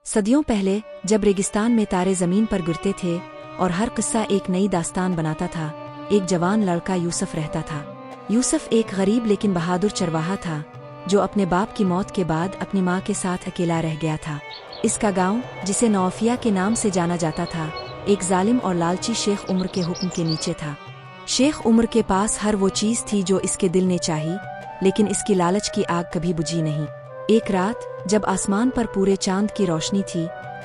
सदियों पहले जब रेगिस्तान में तारे जमीन पर गिरते थे और हर किस्सा एक नई दास्तान बनाता था, एक जवान लड़का यूसुफ रहता था। यूसुफ एक गरीब लेकिन बहादुर चरवाहा था जो अपने बाप की मौत के बाद अपनी माँ के साथ अकेला रह गया था। इसका गांव, जिसे नौफिया के नाम से जाना जाता था, एक जालिम और लालची शेख उमर के हुक्म के नीचे था। शेख उमर के पास हर वो चीज़ थी जो इसके दिल ने चाही, लेकिन इसकी लालच की आग कभी बुझी नहीं। एक रात जब आसमान पर पूरे चांद की रोशनी थी,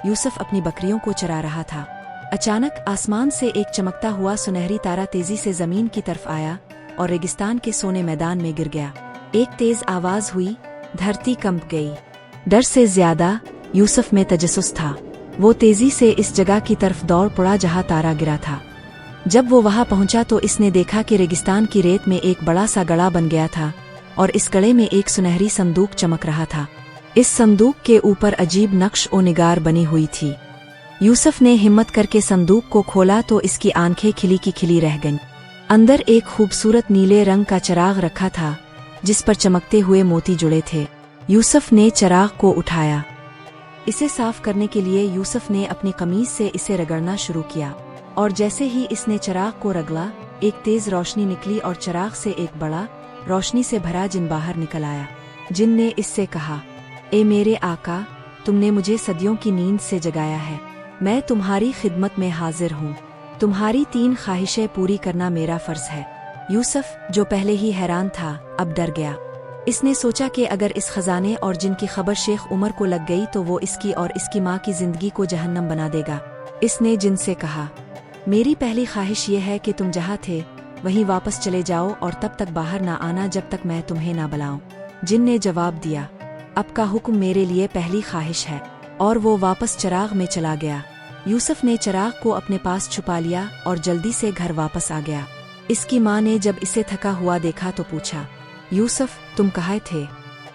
यूसुफ अपनी बकरियों को चरा रहा था। अचानक आसमान से एक चमकता हुआ सुनहरी तारा तेजी से जमीन की तरफ आया और रेगिस्तान के सोने मैदान में गिर गया। एक तेज आवाज हुई, धरती कंप गई। डर से ज्यादा यूसुफ में तजस्सुस था। वो तेजी से इस जगह की तरफ दौड़ पड़ा जहां तारा गिरा था। जब वो वहां पहुंचा तो इसने देखा कि रेगिस्तान की रेत में एक बड़ा सा गड़ा बन गया था और इस गड़े में एक सुनहरी संदूक चमक रहा था। इस संदूक के ऊपर अजीब नक्श ओ निगार बनी हुई थी। यूसुफ ने हिम्मत करके संदूक को खोला तो इसकी आंखें खिली की खिली रह गईं। अंदर एक खूबसूरत नीले रंग का चिराग रखा था जिस पर चमकते हुए मोती जुड़े थे। यूसुफ ने चिराग को उठाया। इसे साफ करने के लिए यूसुफ ने अपनी कमीज से इसे रगड़ना शुरू किया और जैसे ही इसने चिराग को रगड़ा, एक तेज रोशनी निकली और चिराग से एक बड़ा, रोशनी से भरा जिन बाहर निकल आया। जिन ने इससे कहा, ए मेरे आका, तुमने मुझे सदियों की नींद से जगाया है। मैं तुम्हारी खिदमत में हाजिर हूँ। तुम्हारी 3 ख्वाहिशें पूरी करना मेरा फर्ज है। यूसुफ, जो पहले ही हैरान था, अब डर गया। इसने सोचा कि अगर इस खजाने और जिनकी खबर शेख उमर को लग गई तो वो इसकी और इसकी माँ की जिंदगी को जहन्नम बना देगा। इसने जिन से कहा, मेरी पहली ख्वाहिश ये है कि तुम जहाँ थे वहीं वापस चले जाओ और तब तक बाहर ना आना जब तक मैं तुम्हें ना बुलाऊं। जिन ने जवाब दिया, आपका हुक्म मेरे लिए पहली ख्वाहिश है, और वो वापस चिराग में चला गया। यूसुफ ने चिराग को अपने पास छुपा लिया और जल्दी से घर वापस आ गया। इसकी माँ ने जब इसे थका हुआ देखा तो पूछा, यूसुफ, तुम कहाँ थे?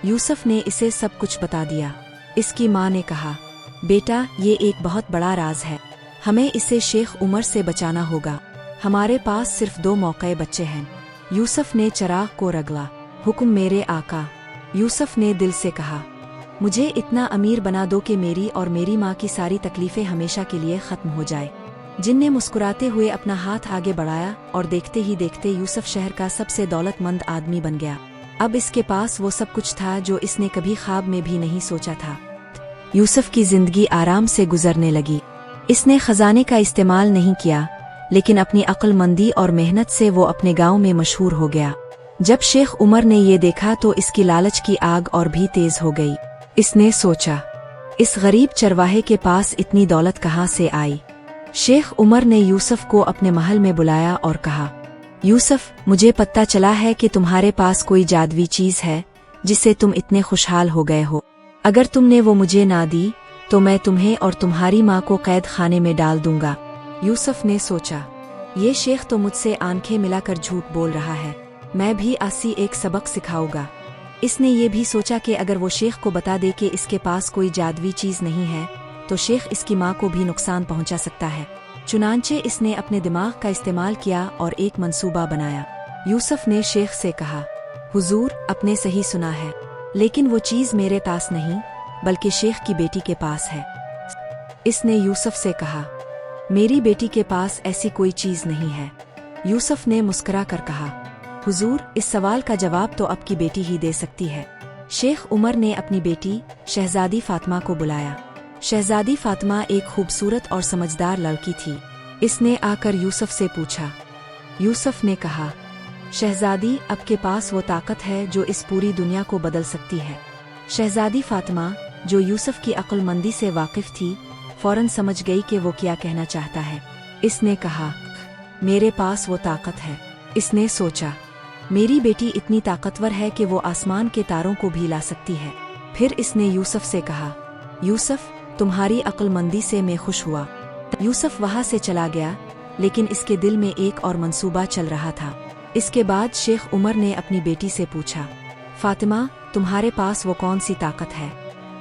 यूसुफ ने इसे सब कुछ बता दिया। इसकी माँ ने कहा, बेटा, ये एक बहुत बड़ा राज है। हमें इसे शेख उमर से बचाना होगा। हमारे पास सिर्फ 2 मौके बच्चे हैं। यूसुफ ने चिराग को रगड़ा। हुक्म मेरे आका। यूसुफ ने दिल से कहा, मुझे इतना अमीर बना दो कि मेरी और मेरी माँ की सारी तकलीफें हमेशा के लिए खत्म हो जाए। जिन ने मुस्कुराते हुए अपना हाथ आगे बढ़ाया और देखते ही देखते यूसुफ शहर का सबसे दौलतमंद आदमी बन गया। अब इसके पास वो सब कुछ था जो इसने कभी ख्वाब में भी नहीं सोचा था। यूसुफ की जिंदगी आराम से गुजरने लगी। इसने खजाने का इस्तेमाल नहीं किया, लेकिन अपनी अक्लमंदी और मेहनत से वो अपने गांव में मशहूर हो गया। जब शेख उमर ने ये देखा तो इसकी लालच की आग और भी तेज हो गई। इसने सोचा, इस गरीब चरवाहे के पास इतनी दौलत कहाँ से आई? शेख उमर ने यूसुफ को अपने महल में बुलाया और कहा, यूसुफ, मुझे पता चला है कि तुम्हारे पास कोई जादुई चीज है जिससे तुम इतने खुशहाल हो गए हो। अगर तुमने वो मुझे ना दी तो मैं तुम्हें और तुम्हारी माँ को कैद खाने में डाल दूंगा। यूसुफ ने सोचा, ये शेख तो मुझसे आंखें मिलाकर झूठ बोल रहा है। मैं भी आसी एक सबक सिखाऊंगा। इसने ये भी सोचा कि अगर वो शेख को बता दे कि इसके पास कोई जादुई चीज नहीं है तो शेख इसकी माँ को भी नुकसान पहुंचा सकता है। चुनांचे इसने अपने दिमाग का इस्तेमाल किया और एक मंसूबा बनाया। यूसुफ ने शेख से कहा, हुजूर, आपने सही सुना है, लेकिन वो चीज मेरे पास नहीं बल्कि शेख की बेटी के पास है। इसने यूसुफ से कहा, मेरी बेटी के पास ऐसी कोई चीज नहीं है। यूसुफ ने मुस्कुरा कर कहा, हुजूर, इस सवाल का जवाब तो आपकी बेटी ही दे सकती है। शेख उमर ने अपनी बेटी शहजादी फातिमा को बुलाया। शहजादी फातिमा एक खूबसूरत और समझदार लड़की थी। इसने आकर यूसुफ से पूछा। यूसुफ ने कहा, शहजादी, आपके पास वो ताकत है जो इस पूरी दुनिया को बदल सकती है। शहजादी फातिमा, जो यूसुफ की अक्लमंदी से वाकिफ थी, फौरन समझ गई कि वो क्या कहना चाहता है। इसने कहा, मेरे पास वो ताकत है। इसने सोचा, मेरी बेटी इतनी ताकतवर है कि वो आसमान के तारों को भी ला सकती है। फिर इसने यूसुफ से कहा, यूसुफ, तुम्हारी अक्लमंदी से मैं खुश हुआ। यूसुफ वहां से चला गया, लेकिन इसके दिल में एक और मंसूबा चल रहा था। इसके बाद शेख उमर ने अपनी बेटी से पूछा, फातिमा, तुम्हारे पास वो कौन सी ताकत है?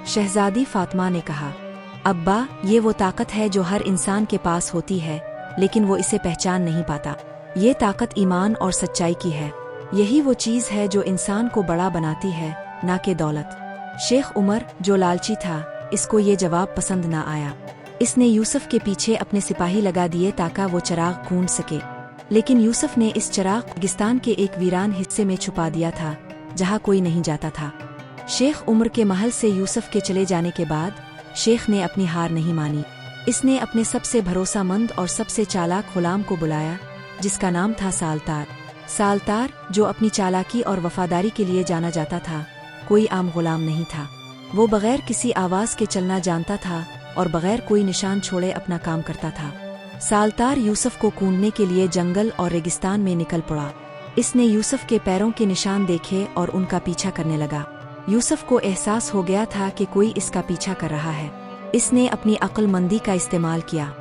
शहजादी फातिमा ने कहा, अब्बा, ये वो ताकत है जो हर इंसान के पास होती है, लेकिन वो इसे पहचान नहीं पाता। ये ताकत ईमान और सच्चाई की है। यही वो चीज है जो इंसान को बड़ा बनाती है, ना कि दौलत। शेख उमर, जो लालची था, इसको ये जवाब पसंद ना आया। इसने यूसुफ के पीछे अपने सिपाही लगा दिए ताकि वो चिराग ढूंढ सके, लेकिन यूसुफ ने इस चिराग रेगिस्तान के एक वीरान हिस्से में छुपा दिया था जहाँ कोई नहीं जाता था। शेख उमर के महल से यूसुफ के चले जाने के बाद शेख ने अपनी हार नहीं मानी। इसने अपने सबसे भरोसामंद और सबसे चालाक गुलाम को बुलाया, जिसका नाम था सालतार। सालतार, जो अपनी चालाकी और वफादारी के लिए जाना जाता था, कोई आम गुलाम नहीं था। वो बगैर किसी आवाज के चलना जानता था और बगैर कोई निशान छोड़े अपना काम करता था। सालतार यूसुफ को ढूंढने के लिए जंगल और रेगिस्तान में निकल पड़ा। इसने यूसुफ के पैरों के निशान देखे और उनका पीछा करने लगा। यूसुफ को एहसास हो गया था कि कोई इसका पीछा कर रहा है। इसने अपनी अक्लमंदी का इस्तेमाल किया।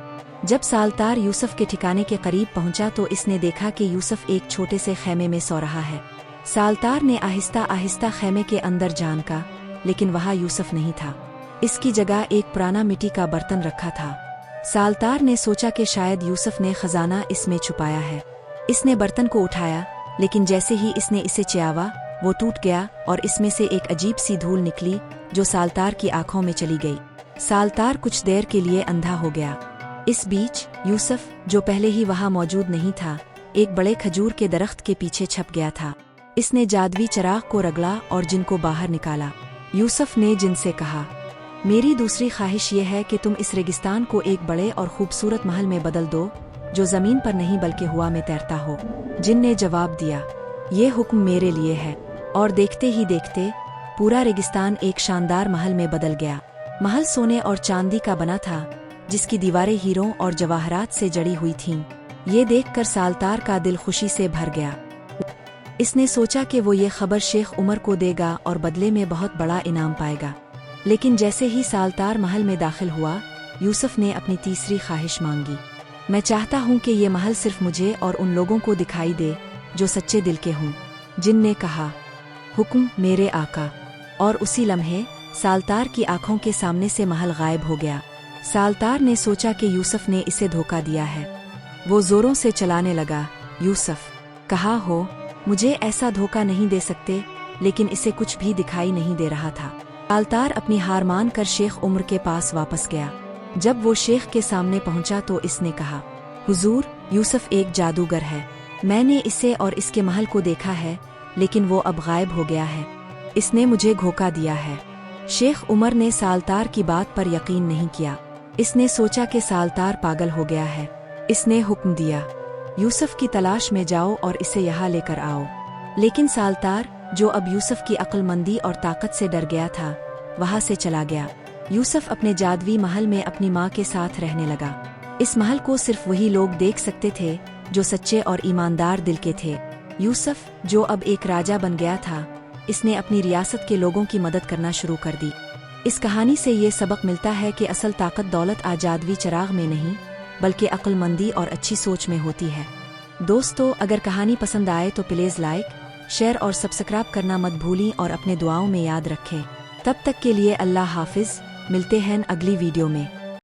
जब सालतार यूसुफ के ठिकाने के करीब पहुंचा तो इसने देखा कि यूसुफ एक छोटे से खेमे में सो रहा है। सालतार ने आहिस्ता आहिस्ता खेमे के अंदर झांका, लेकिन वहां यूसुफ नहीं था। इसकी जगह एक पुराना मिट्टी का बर्तन रखा था। सालतार ने सोचा कि शायद यूसुफ ने खजाना इसमें छुपाया है। इसने बर्तन को उठाया, लेकिन जैसे ही इसने इसे चियावा, वो टूट गया और इसमें से एक अजीब सी धूल निकली जो सालतार की आंखों में चली गई। सालतार कुछ देर के लिए अंधा हो गया। इस बीच यूसुफ, जो पहले ही वहां मौजूद नहीं था, एक बड़े खजूर के दरख्त के पीछे छप गया था। इसने जादुई चिराग को रगड़ा और जिन को बाहर निकाला। यूसुफ ने जिन से कहा, मेरी दूसरी ख्वाहिश ये है कि तुम इस रेगिस्तान को एक बड़े और खूबसूरत महल में बदल दो जो जमीन पर नहीं बल्कि हवा में तैरता हो। जिन ने जवाब दिया, ये हुक्म मेरे लिए है। और देखते ही देखते पूरा रेगिस्तान एक शानदार महल में बदल गया। महल सोने और चांदी का बना था, जिसकी दीवारें हीरों और जवाहरात से जड़ी हुई थीं। ये देखकर सालतार का दिल खुशी से भर गया। इसने सोचा कि वो ये खबर शेख उमर को देगा और बदले में बहुत बड़ा इनाम पाएगा। लेकिन जैसे ही सालतार महल में दाखिल हुआ, यूसुफ ने अपनी तीसरी ख्वाहिश मांगी। मैं चाहता हूँ कि ये महल सिर्फ मुझे और उन लोगों को दिखाई दे जो सच्चे दिल के हों। जिन ने कहा, हुक्म मेरे आका। और उसी लम्हे सालतार की आंखों के सामने से महल गायब हो गया। सालतार ने सोचा कि यूसुफ ने इसे धोखा दिया है। वो जोरों से चलाने लगा, यूसुफ, कहा हो, मुझे ऐसा धोखा नहीं दे सकते। लेकिन इसे कुछ भी दिखाई नहीं दे रहा था। सालतार अपनी हार मान कर शेख उमर के पास वापस गया। जब वो शेख के सामने पहुंचा तो इसने कहा, हुजूर, यूसुफ एक जादूगर है। मैंने इसे और इसके महल को देखा है, लेकिन वो अब गायब हो गया है। इसने मुझे धोखा दिया है। शेख उमर ने सालतार की बात पर यकीन नहीं किया। इसने सोचा कि सालतार पागल हो गया है। इसने हुक्म दिया, यूसुफ की तलाश में जाओ और इसे यहाँ लेकर आओ। लेकिन सालतार, जो अब यूसुफ की अक्लमंदी और ताकत से डर गया था, वहाँ से चला गया। यूसुफ अपने जादुई महल में अपनी माँ के साथ रहने लगा। इस महल को सिर्फ वही लोग देख सकते थे जो सच्चे और ईमानदार दिल के थे। यूसुफ, जो अब एक राजा बन गया था, इसने अपनी रियासत के लोगों की मदद करना शुरू कर दी। इस कहानी से ये सबक मिलता है कि असल ताकत दौलत जादुई चिराग में नहीं, बल्कि अक्लमंदी और अच्छी सोच में होती है। दोस्तों, अगर कहानी पसंद आए तो प्लीज़ लाइक, शेयर और सब्सक्राइब करना मत भूलें और अपने दुआओं में याद रखें। तब तक के लिए अल्लाह हाफिज। मिलते हैं अगली वीडियो में।